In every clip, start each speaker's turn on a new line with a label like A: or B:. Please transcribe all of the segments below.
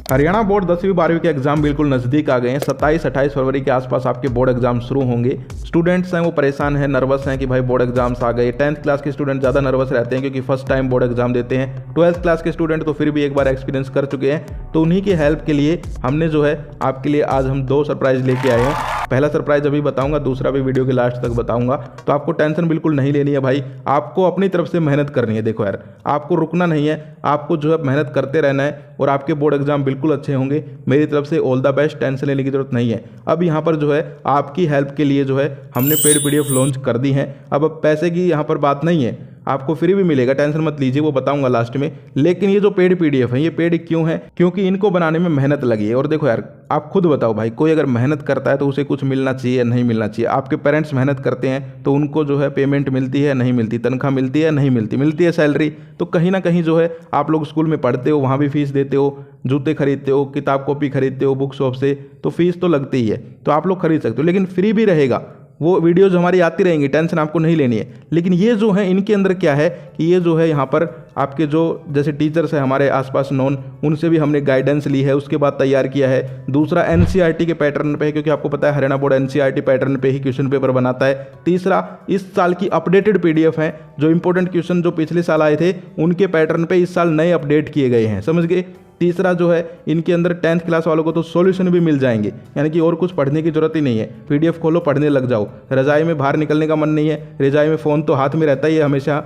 A: Haryana board 10वीं 12वीं के एग्जाम बिल्कुल नज़दीक आ गए हैं। 27-28 फरवरी के आसपास आपके बोर्ड एग्जाम शुरू होंगे। स्टूडेंट्स हैं वो परेशान हैं, नर्वस हैं कि भाई बोर्ड एग्जाम्स आ गए। 10th क्लास के स्टूडेंट ज़्यादा नर्वस रहते हैं क्योंकि फर्स्ट टाइम बोर्ड एग्जाम देते हैं। 12th क्लास के स्टूडेंट तो फिर भी एक बार एक्सपीरियंस कर चुके हैं। तो उन्हीं की हेल्प के लिए हमने जो है आपके लिए आज हम 2 सरप्राइज लेके आए हैं। पहला सरप्राइज अभी बताऊंगा, दूसरा भी वीडियो के लास्ट तक बताऊंगा। तो आपको टेंशन बिल्कुल नहीं लेनी है भाई, आपको अपनी तरफ से मेहनत करनी है। देखो यार, आपको रुकना नहीं है, आपको जो है मेहनत करते रहना है और आपके बोर्ड एग्जाम बिल्कुल अच्छे होंगे। मेरी तरफ से ऑल द बेस्ट, टेंशन लेने की जरूरत नहीं है। अब यहाँ पर जो है आपकी हेल्प के लिए जो है हमने पेड पीडीएफ लॉन्च कर दी है। अब पैसे की यहाँ पर बात नहीं है, आपको फ्री भी मिलेगा, टेंशन मत लीजिए, वो बताऊंगा लास्ट में। लेकिन ये जो पेड पीडीएफ है, ये पेड क्यों है? क्योंकि इनको बनाने में मेहनत लगी है। और देखो यार, आप खुद बताओ भाई, कोई अगर मेहनत करता है तो उसे कुछ मिलना चाहिए या नहीं मिलना चाहिए? आपके पेरेंट्स मेहनत करते हैं तो उनको जो है पेमेंट मिलती है नहीं मिलती, तनख्वाह मिलती है नहीं मिलती, मिलती है सैलरी। तो कहीं ना कहीं जो है आप लोग स्कूल में पढ़ते हो, वहाँ भी फीस देते हो, जूते खरीदते हो, किताब कॉपी खरीदते हो बुक शॉप से, तो फीस तो लगती ही है। तो आप लोग खरीद सकते हो, लेकिन फ्री भी रहेगा। वो वीडियोज हमारी आती रहेंगी, टेंशन आपको नहीं लेनी है। लेकिन ये जो है इनके अंदर क्या है कि ये जो है यहाँ पर आपके जो जैसे टीचर्स है हमारे आसपास नॉन, उनसे भी हमने गाइडेंस ली है, उसके बाद तैयार किया है। दूसरा एनसीईआरटी के पैटर्न पे है, क्योंकि आपको पता है हरियाणा बोर्ड एनसीईआरटी पैटर्न पे ही क्वेश्चन पेपर बनाता है। तीसरा, इस साल की अपडेटेड पीडीएफ है, जो इंपॉर्टेंट क्वेश्चन जो पिछले साल आए थे उनके पैटर्न पे इस साल नए अपडेट किए गए हैं, समझ गए। तीसरा जो है इनके अंदर 10th क्लास वालों को तो सॉल्यूशन भी मिल जाएंगे, यानी कि और कुछ पढ़ने की जरूरत ही नहीं है। पीडीएफ खोलो, पढ़ने लग जाओ। रजाई में बाहर निकलने का मन नहीं है, रजाई में फ़ोन तो हाथ में रहता ही है हमेशा,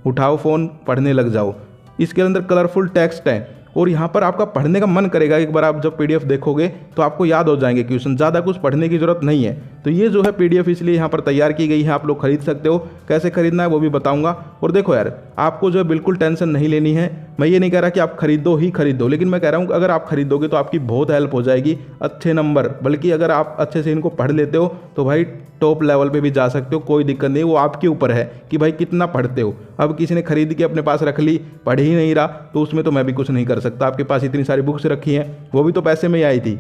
A: उठाओ फ़ोन, पढ़ने लग जाओ। इसके अंदर कलरफुल टेक्स्ट है और यहाँ पर आपका पढ़ने का मन करेगा। एक बार आप जब पीडीएफ देखोगे तो आपको याद हो जाएंगे क्वेश्चन, ज़्यादा कुछ पढ़ने की जरूरत नहीं है। तो ये जो है पीडीएफ इसलिए यहाँ पर तैयार की गई है, आप लोग खरीद सकते हो। कैसे खरीदना है वो भी बताऊंगा। और देखो यार, आपको जो है बिल्कुल टेंशन नहीं लेनी है। मैं ये नहीं कह रहा कि आप खरीदो ही खरीदो, लेकिन मैं कह रहा हूँ अगर आप खरीदोगे तो आपकी बहुत हेल्प हो जाएगी, अच्छे नंबर, बल्कि अगर आप अच्छे से इनको पढ़ लेते हो तो भाई टॉप लेवल पे भी जा सकते हो, कोई दिक्कत नहीं। वो आपके ऊपर है कि भाई कितना पढ़ते हो। अब किसी ने खरीद के अपने पास रख ली, पढ़ ही नहीं रहा, तो उसमें तो मैं भी कुछ नहीं कर सकता। आपके पास इतनी सारी बुक्स रखी हैं, वो भी तो पैसे में ही आई थी।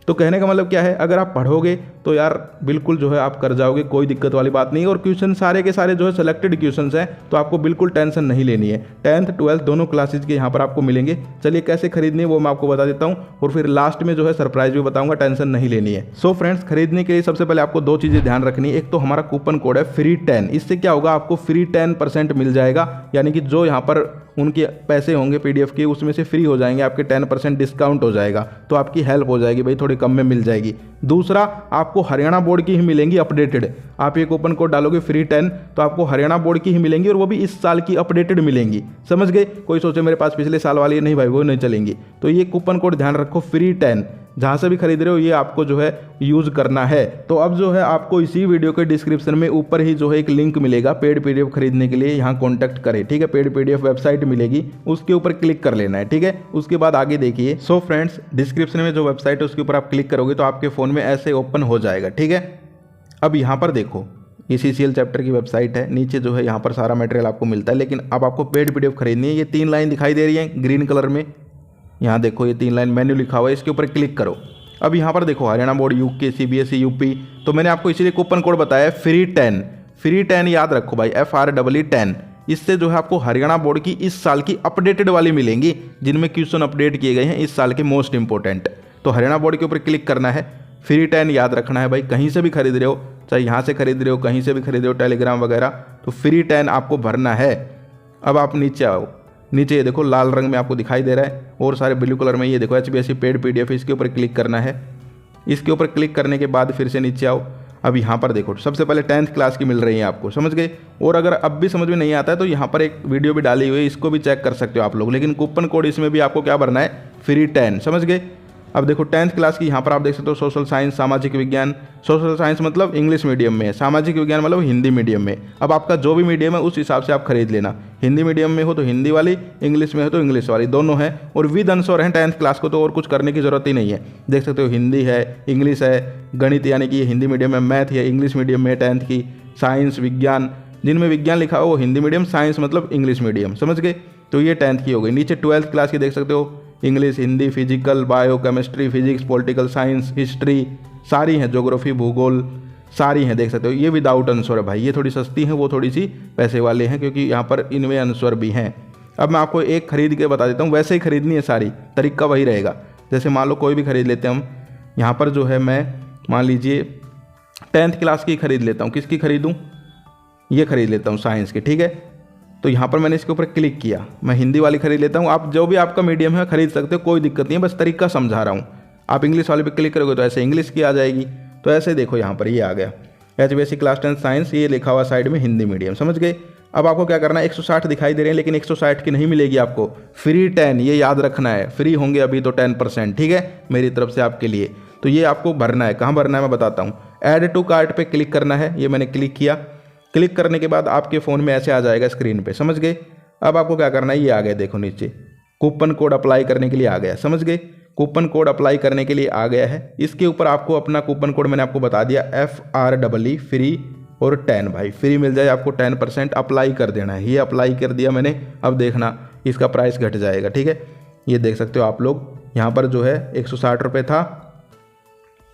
A: तो कहने का मतलब क्या है, अगर आप पढ़ोगे तो यार बिल्कुल जो है आप कर जाओगे, कोई दिक्कत वाली बात नहीं। और क्वेश्चन सारे के सारे जो है सिलेक्टेड क्वेश्चंस हैं, तो आपको बिल्कुल टेंशन नहीं लेनी है। 10th 12th दोनों क्लासेज के यहाँ पर आपको मिलेंगे। चलिए कैसे खरीदनी है वो मैं आपको बता देता हूँ, और फिर लास्ट में जो है सरप्राइज भी बताऊंगा, टेंशन नहीं लेनी है। सो फ्रेंड्स, खरीदने के लिए सबसे पहले आपको 2 चीज़ें ध्यान रखनी है। एक तो हमारा कूपन कोड है फ्री 10, इससे क्या होगा, आपको फ्री 10% मिल जाएगा, यानी कि जो यहाँ पर उनके पैसे होंगे पीडीएफ के उसमें से फ्री हो जाएंगे, आपके 10% डिस्काउंट हो जाएगा। तो आपकी हेल्प हो जाएगी भाई, थोड़ी कम में मिल जाएगी। दूसरा, आपको हरियाणा बोर्ड की ही मिलेंगी अपडेटेड। आप ये कूपन कोड डालोगे फ्री 10 तो आपको हरियाणा बोर्ड की ही मिलेंगी, और वो भी इस साल की अपडेटेड मिलेंगी, समझ गए। कोई सोचे मेरे पास पिछले साल वाली है, नहीं भाई वो नहीं चलेंगी। तो ये कूपन कोड ध्यान रखो, फ्री 10, जहाँ से भी खरीद रहे हो ये आपको जो है यूज़ करना है। तो अब जो है आपको इसी वीडियो के डिस्क्रिप्शन में ऊपर ही जो है एक लिंक मिलेगा पेड पीडीएफ खरीदने के लिए, यहाँ कॉन्टैक्ट करें, ठीक है। पेड पीडीएफ वेबसाइट मिलेगी, उसके ऊपर क्लिक कर लेना है, ठीक है। उसके बाद आगे देखिए। सो फ्रेंड्स, डिस्क्रिप्शन में जो वेबसाइट है उसके ऊपर आप क्लिक करोगे तो आपके फ़ोन में ऐसे ओपन हो जाएगा, ठीक है। अब यहाँ पर देखो, ये CCL चैप्टर की वेबसाइट है, नीचे जो है यहाँ पर सारा मटेरियल आपको मिलता है। लेकिन अब आपको पेड पीडीएफ खरीदनी है। ये 3 लाइन दिखाई दे रही है ग्रीन कलर में, यहाँ देखो ये 3 लाइन मेन्यू लिखा हुआ है, इसके ऊपर क्लिक करो। अब यहाँ पर देखो Haryana board, UK, CBSE, UP, तो मैंने आपको इसीलिए कूपन कोड बताया फ्री 10। फ्री 10 याद रखो भाई, FREE10। इससे जो है आपको हरियाणा बोर्ड की इस साल की अपडेटेड वाली मिलेंगी, जिनमें क्वेश्चन अपडेट किए गए हैं इस साल के मोस्ट इंपॉर्टेंट। तो हरियाणा बोर्ड के ऊपर क्लिक करना है, फ्री 10 याद रखना है भाई। कहीं से भी खरीद रहे हो, चाहे यहाँ से खरीद रहे हो, कहीं से भी खरीद रहे हो, टेलीग्राम वगैरह, तो फ्री 10 आपको भरना है। अब आप नीचे आओ, नीचे ये देखो लाल रंग में आपको दिखाई दे रहा है, और सारे ब्लू कलर में ये देखो HBSE पेड पीडीएफ, इसके ऊपर क्लिक करना है। इसके ऊपर क्लिक करने के बाद फिर से नीचे आओ। अब यहाँ पर देखो, सबसे पहले 10th क्लास की मिल रही है आपको, समझ गए। और अगर अब भी समझ में नहीं आता है तो यहाँ पर एक वीडियो भी डाली हुई है, इसको भी चेक कर सकते हो आप लोग। लेकिन कूपन कोड इसमें भी आपको क्या भरना है, फ्री 10, समझ गए। अब देखो 10th क्लास की यहाँ पर आप देख सकते हो सोशल साइंस, सामाजिक विज्ञान। सोशल साइंस मतलब इंग्लिश मीडियम में है, सामाजिक विज्ञान मतलब हिंदी मीडियम में। अब आपका जो भी मीडियम है उस हिसाब से आप खरीद लेना। हिंदी मीडियम में हो तो हिंदी वाली, इंग्लिश में हो तो इंग्लिश वाली, दोनों हैं। और विद आंसर हैं 10th क्लास को, तो और कुछ करने की जरूरत ही नहीं है। देख सकते हो हिंदी है, इंग्लिश है, गणित यानी कि हिंदी मीडियम में, मैथ है इंग्लिश मीडियम में 10th की, साइंस, विज्ञान, जिनमें विज्ञान लिखा हो वो हिंदी मीडियम, साइंस मतलब इंग्लिश मीडियम, समझ गए। तो ये 10th की हो गई। नीचे 12th क्लास की देख सकते हो, English, Hindi, physical, bio, chemistry, physics, political science, history, सारी हैं, ज्योग्राफी, भूगोल, सारी हैं, देख सकते हो। ये विदाउट आंसर है भाई, ये थोड़ी सस्ती हैं, वो थोड़ी सी पैसे वाले हैं, क्योंकि यहाँ पर इनमें आंसर भी हैं। अब मैं आपको एक खरीद के बता देता हूँ, वैसे ही खरीदनी है सारी, तरीका वही रहेगा। जैसे मान लो कोई भी खरीद लेते हैं हम, यहाँ पर जो है मैं मान लीजिए 10th क्लास की खरीद लेता हूँ। किसकी खरीदूँ? ये खरीद लेता हूँ, साइंस की, ठीक है। तो यहाँ पर मैंने इसके ऊपर क्लिक किया, मैं हिंदी वाली खरीद लेता हूँ। आप जो भी आपका मीडियम है खरीद सकते हो, कोई दिक्कत नहीं है, बस तरीका समझा रहा हूँ। आप इंग्लिश वाले पे क्लिक करोगे तो ऐसे इंग्लिश की आ जाएगी। तो ऐसे देखो यहाँ पर ये आ गया HBSC क्लास 10 साइंस, ये लिखा हुआ साइड में हिंदी मीडियम, समझ गए। अब आपको क्या करना है, 160 दिखाई दे रहे हैं लेकिन 160 की नहीं मिलेगी आपको, फ्री 10, ये याद रखना है, फ्री होंगे अभी तो 10%, ठीक है, मेरी तरफ से आपके लिए। तो ये आपको भरना है, कहाँ भरना है मैं बताता हूँ। ऐड टू कार्ट पे क्लिक करना है, ये मैंने क्लिक किया। क्लिक करने के बाद आपके फ़ोन में ऐसे आ जाएगा स्क्रीन पे, समझ गए। अब आपको क्या करना है, ये आ गया देखो नीचे, कूपन कोड अप्लाई करने के लिए आ गया, समझ गए। कूपन कोड अप्लाई करने के लिए आ गया है। इसके ऊपर आपको अपना कूपन कोड मैंने आपको बता दिया, FREE फ्री और 10 भाई, फ्री मिल जाए आपको 10%, अप्लाई कर देना है। ये अप्लाई कर दिया मैंने। अब देखना इसका प्राइस घट जाएगा, ठीक है। ये देख सकते हो आप लोग, यहाँ पर जो है 160 रुपये था,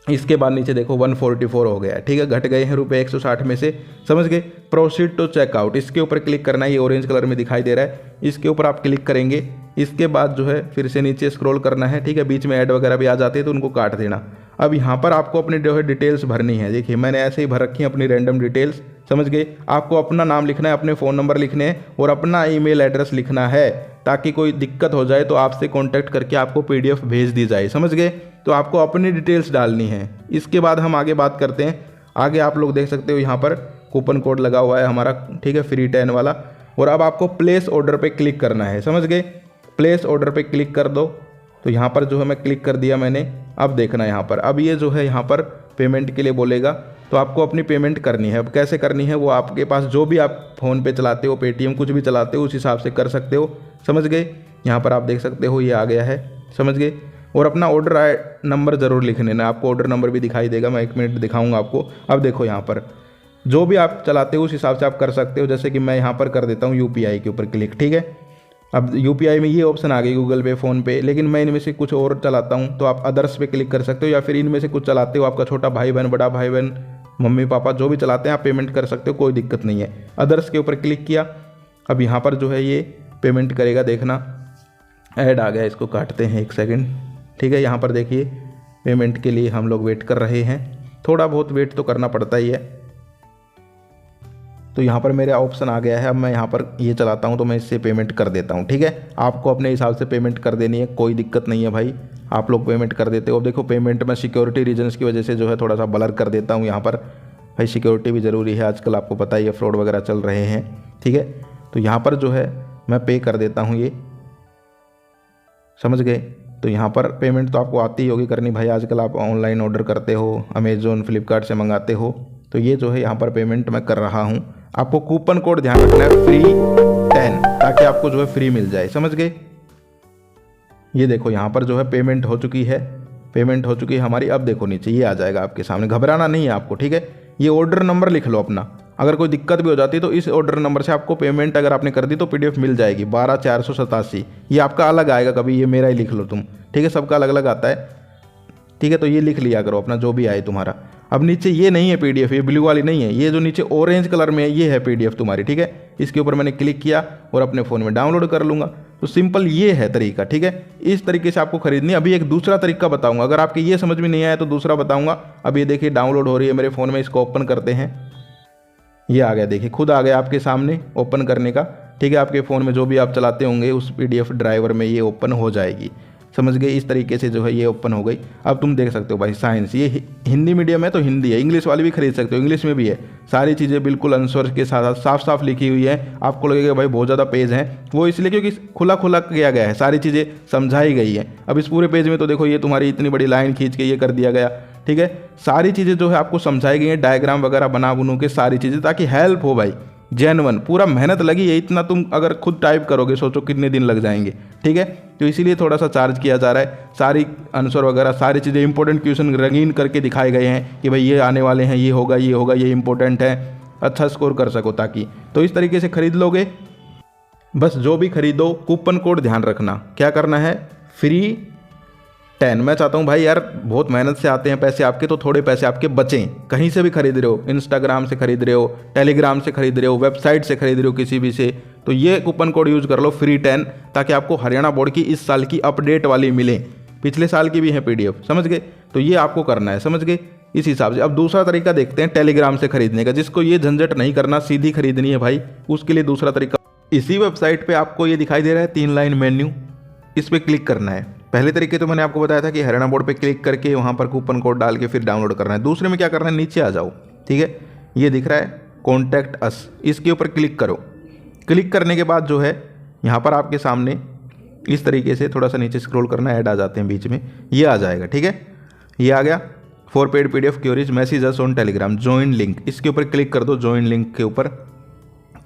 A: इसके बाद नीचे देखो 144 हो गया है, ठीक है, घट गए हैं रुपये 160 में से, समझ गए। प्रोसीड टू चेकआउट, इसके ऊपर क्लिक करना है, ये ऑरेंज कलर में दिखाई दे रहा है, इसके ऊपर आप क्लिक करेंगे। इसके बाद जो है फिर से नीचे स्क्रॉल करना है, ठीक है, बीच में ऐड वगैरह भी आ जाते हैं तो उनको काट देना। अब यहाँ पर आपको अपनी जो है डिटेल्स भरनी है, देखिए मैंने ऐसे ही भर रखी है अपनी रैंडम डिटेल्स, समझ गए। आपको अपना नाम लिखना है, अपने फ़ोन नंबर लिखने हैं और अपना ईमेल एड्रेस लिखना है, ताकि कोई दिक्कत हो जाए तो आपसे कांटेक्ट करके आपको PDF भेज दी जाए, समझ गए। तो आपको अपनी डिटेल्स डालनी है। इसके बाद हम आगे बात करते हैं। आगे आप लोग देख सकते हो यहाँ पर कूपन कोड लगा हुआ है हमारा, ठीक है, फ्री 10 वाला। और अब आपको प्लेस ऑर्डर पे क्लिक करना है, समझ गए। प्लेस ऑर्डर पे क्लिक कर दो। तो यहाँ पर जो है मैं क्लिक कर दिया मैंने। अब देखना यहाँ पर, अब ये जो है यहाँ पर पेमेंट के लिए बोलेगा, तो आपको अपनी पेमेंट करनी है। अब कैसे करनी है वो आपके पास जो भी आप फ़ोन पे चलाते हो, पेटीएम कुछ भी चलाते हो, उस हिसाब से कर सकते हो, समझ गए। यहाँ पर आप देख सकते हो ये आ गया है, समझ गए। और अपना ऑर्डर नंबर ज़रूर लिख लेना, आपको ऑर्डर नंबर भी दिखाई देगा, मैं 1 मिनट दिखाऊंगा आपको। अब देखो यहाँ पर जो भी आप चलाते हो उस हिसाब से आप कर सकते हो। जैसे कि मैं यहाँ पर कर देता हूँ UPI के ऊपर क्लिक, ठीक है। अब UPI में ये ऑप्शन आ गई, गूगल पे, फ़ोन पे, लेकिन मैं इनमें से कुछ और चलाता हूँ तो आप अदर्स पे क्लिक कर सकते हो, या फिर इनमें से कुछ चलाते हो, आपका छोटा भाई बहन, बड़ा भाई बहन, मम्मी पापा जो भी चलाते हैं आप पेमेंट कर सकते हो, कोई दिक्कत नहीं है। अदर्स के ऊपर क्लिक किया। अब यहाँ पर जो है ये पेमेंट करेगा, देखना ऐड आ गया, इसको काटते हैं 1 सेकेंड, ठीक है। यहाँ पर देखिए पेमेंट के लिए हम लोग वेट कर रहे हैं, थोड़ा बहुत वेट तो करना पड़ता ही है। तो यहाँ पर मेरा ऑप्शन आ गया है। अब मैं यहाँ पर ये चलाता हूँ तो मैं इससे पेमेंट कर देता हूँ, ठीक है। आपको अपने हिसाब से पेमेंट कर देनी है, कोई दिक्कत नहीं है भाई, आप लोग पेमेंट कर देते हो। अब देखो पेमेंट में सिक्योरिटी रीजन्स की वजह से जो है थोड़ा सा ब्लर कर देता हूँ यहाँ पर, भाई सिक्योरिटी भी ज़रूरी है, आजकल आपको पता ही है फ्रॉड वगैरह चल रहे हैं, ठीक है। तो यहाँ पर जो है मैं पे कर देता हूँ, ये समझ गए। तो यहाँ पर पेमेंट तो आपको आती ही होगी करनी भाई, आजकल आप ऑनलाइन ऑर्डर करते हो, अमेज़ोन, फ्लिपकार्ट से मंगाते हो। तो ये जो है यहाँ पर पेमेंट मैं कर रहा हूँ। आपको कूपन कोड ध्यान रखना है, फ्री 10, ताकि आपको जो है फ्री मिल जाए, समझ गए। ये देखो यहाँ पर जो है पेमेंट हो चुकी है, पेमेंट हो चुकी है हमारी। अब देखो नीचे ये आ जाएगा आपके सामने, घबराना नहीं है आपको, ठीक है। ये ऑर्डर नंबर लिख लो अपना, अगर कोई दिक्कत भी हो जाती है तो इस ऑर्डर नंबर से आपको पेमेंट अगर आपने कर दी तो PDF मिल जाएगी 12487। ये आपका अलग आएगा, कभी ये मेरा ही लिख लो तुम, ठीक है, सबका अलग अलग आता है, ठीक है। तो ये लिख लिया करो अपना जो भी आए तुम्हारा। अब नीचे ये नहीं है PDF, ये ब्लू वाली नहीं है, ये जो नीचे ऑरेंज कलर में है ये है PDF तुम्हारी, ठीक है। इसके ऊपर मैंने क्लिक किया और अपने फ़ोन में डाउनलोड कर लूँगा। तो सिंपल ये है तरीका, ठीक है। इस तरीके से आपको खरीदनी है। अभी एक दूसरा तरीका बताऊंगा, अगर आपके ये समझ में नहीं आया तो दूसरा बताऊंगा। अब ये देखिए डाउनलोड हो रही है मेरे फ़ोन में, इसको ओपन करते हैं। ये आ गया, देखिए खुद आ गया आपके सामने ओपन करने का, ठीक है। आपके फ़ोन में जो भी आप चलाते होंगे उस PDF ड्राइवर में ये ओपन हो जाएगी, समझ गए। इस तरीके से जो है ये ओपन हो गई। अब तुम देख सकते हो भाई साइंस, ये हिंदी मीडियम है तो हिंदी है, इंग्लिश वाली भी खरीद सकते हो, इंग्लिश में भी है। सारी चीज़ें बिल्कुल आंसर के साथ साफ साफ लिखी हुई है। आपको लगेगा भाई बहुत ज़्यादा पेज हैं, वो इसलिए क्योंकि खुला खुला किया गया है, सारी चीज़ें समझाई गई हैं। अब इस पूरे पेज में तो देखो ये तुम्हारी इतनी बड़ी लाइन खींच के ये कर दिया गया, ठीक है। सारी चीज़ें जो है आपको समझाई गई हैं, डायग्राम वगैरह बना बुनू के सारी चीज़ें, ताकि हेल्प हो भाई। जेन्युइन पूरा मेहनत लगी है, इतना तुम अगर खुद टाइप करोगे सोचो कितने दिन लग जाएंगे, ठीक है। तो इसीलिए थोड़ा सा चार्ज किया जा रहा है। सारी आंसर वगैरह सारी चीज़ें इंपॉर्टेंट क्वेश्चन रंगीन करके दिखाए गए हैं कि भाई ये आने वाले हैं, ये होगा, ये होगा, ये इंपॉर्टेंट है, अच्छा स्कोर कर सको ताकि। तो इस तरीके से खरीद लोगे। बस जो भी खरीदो कूपन कोड ध्यान रखना, क्या करना है, फ्री 10। मैं चाहता हूँ भाई यार बहुत मेहनत से आते हैं पैसे आपके, तो थोड़े पैसे आपके बचें। कहीं से भी खरीद रहे हो, इंस्टाग्राम से खरीद रहे हो, टेलीग्राम से खरीद रहे हो, वेबसाइट से खरीद रहे हो, किसी भी से, तो ये कूपन कोड यूज़ कर लो फ्री 10, ताकि आपको हरियाणा बोर्ड की इस साल की अपडेट वाली मिले। पिछले साल की भी है PDF, समझ गए। तो ये आपको करना है, समझ गए, इस हिसाब से। अब दूसरा तरीका देखते हैं टेलीग्राम से खरीदने का। जिसको ये झंझट नहीं करना, सीधी खरीदनी है भाई, उसके लिए दूसरा तरीका, इसी वेबसाइट पे आपको ये दिखाई दे रहा है 3 लाइन मेन्यू, इस पर क्लिक करना है। पहले तरीके तो मैंने आपको बताया था कि हरियाणा बोर्ड पे क्लिक करके वहाँ पर कूपन कोड डाल के फिर डाउनलोड करना है। दूसरे में क्या करना है, नीचे आ जाओ, ठीक है, ये दिख रहा है कॉन्टैक्ट अस, इसके ऊपर क्लिक करो। क्लिक करने के बाद जो है यहाँ पर आपके सामने इस तरीके से थोड़ा सा नीचे स्क्रॉल करना, ऐड आ जाते हैं बीच में, ये आ जाएगा, ठीक है, ये आ गया। For paid PDF queries message us on Telegram join link, इसके ऊपर क्लिक कर दो। ज्वाइन लिंक के ऊपर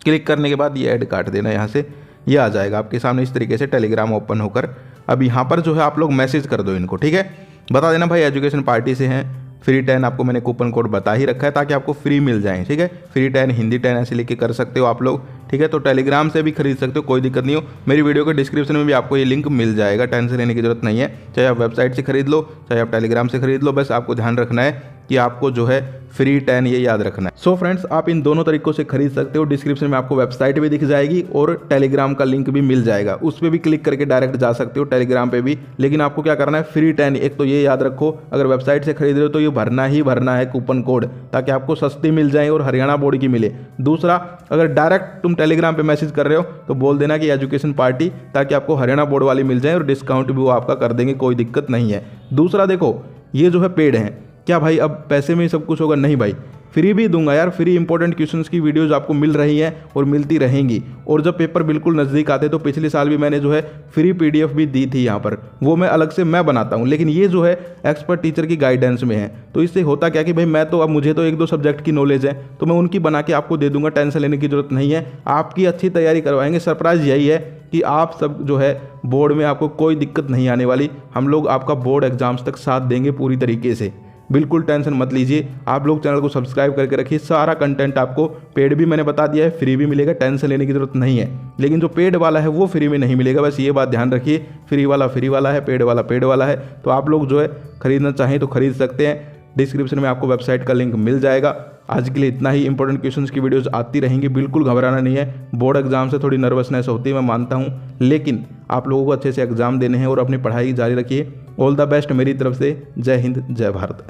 A: क्लिक करने के बाद ये ऐड काट देना यहाँ से, ये आ जाएगा आपके सामने इस तरीके से टेलीग्राम ओपन होकर। अब यहाँ पर जो है आप लोग मैसेज कर दो इनको, ठीक है, बता देना भाई एजुकेशन पार्टी से हैं, फ्री 10 आपको मैंने कूपन कोड बता ही रखा है ताकि आपको फ्री मिल जाए, ठीक है। फ्री 10 हिंदी 10 ऐसे लिख के कर सकते हो आप लोग, ठीक है। तो टेलीग्राम से भी खरीद सकते हो, कोई दिक्कत नहीं हो। मेरी वीडियो के डिस्क्रिप्शन में भी आपको ये लिंक मिल जाएगा, टेंशन लेने की जरूरत नहीं है। चाहे आप वेबसाइट से खरीद लो, चाहे आप टेलीग्राम से खरीद लो, बस आपको ध्यान रखना है कि आपको जो है फ्री 10 ये याद रखना है। सो फ्रेंड्स, आप इन दोनों तरीकों से खरीद सकते हो। डिस्क्रिप्शन में आपको वेबसाइट भी दिख जाएगी और टेलीग्राम का लिंक भी मिल जाएगा, उस पर भी क्लिक करके डायरेक्ट जा सकते हो टेलीग्राम पे भी। लेकिन आपको क्या करना है, फ्री 10, एक तो ये याद रखो, अगर वेबसाइट से खरीद रहे हो तो ये भरना ही भरना है कूपन कोड, ताकि आपको सस्ती मिल जाए और हरियाणा बोर्ड की मिले। दूसरा, अगर डायरेक्ट तुम टेलीग्राम पे मैसेज कर रहे हो तो बोल देना कि एजुकेशन पार्टी, ताकि आपको हरियाणा बोर्ड वाली मिल जाए और डिस्काउंट भी वो आपका कर देंगे, कोई दिक्कत नहीं है। दूसरा देखो, ये जो है पेड है, क्या भाई अब पैसे में ही सब कुछ होगा? नहीं भाई, फ्री भी दूंगा यार, फ्री इंपॉर्टेंट क्वेश्चंस की वीडियोस आपको मिल रही हैं और मिलती रहेंगी। और जब पेपर बिल्कुल नज़दीक आते तो पिछले साल भी मैंने जो है फ्री PDF भी दी थी यहाँ पर, वो मैं अलग से मैं बनाता हूँ, लेकिन ये जो है एक्सपर्ट टीचर की गाइडेंस में है। तो इससे होता क्या कि भाई मैं तो अब मुझे तो 1-2 सब्जेक्ट की नॉलेज है, तो मैं उनकी बना के आपको दे दूंगा, टेंशन लेने की जरूरत नहीं है। आपकी अच्छी तैयारी करवाएंगे। सरप्राइज यही है कि आप सब जो है बोर्ड में आपको कोई दिक्कत नहीं आने वाली। हम लोग आपका बोर्ड एग्जाम्स तक साथ देंगे पूरी तरीके से, बिल्कुल टेंशन मत लीजिए। आप लोग चैनल को सब्सक्राइब करके रखिए। सारा कंटेंट आपको पेड भी मैंने बता दिया है, फ्री भी मिलेगा, टेंशन लेने की जरूरत नहीं है। लेकिन जो पेड वाला है वो फ्री में नहीं मिलेगा, बस ये बात ध्यान रखिए। फ्री वाला फ्री वाला है, पेड वाला पेड वाला है। तो आप लोग जो है खरीदना चाहें तो खरीद सकते हैं। डिस्क्रिप्शन में आपको वेबसाइट का लिंक मिल जाएगा। आज के लिए इतना ही। इंपॉर्टेंट क्वेश्चंस की वीडियोस आती रहेंगी, बिल्कुल घबराना नहीं है। बोर्ड एग्जाम से थोड़ी नर्वसनेस होती है, मैं मानता हूँ, लेकिन आप लोगों को अच्छे से एग्जाम देने हैं और अपनी पढ़ाई जारी रखिए। ऑल द बेस्ट मेरी तरफ से। जय हिंद, जय भारत।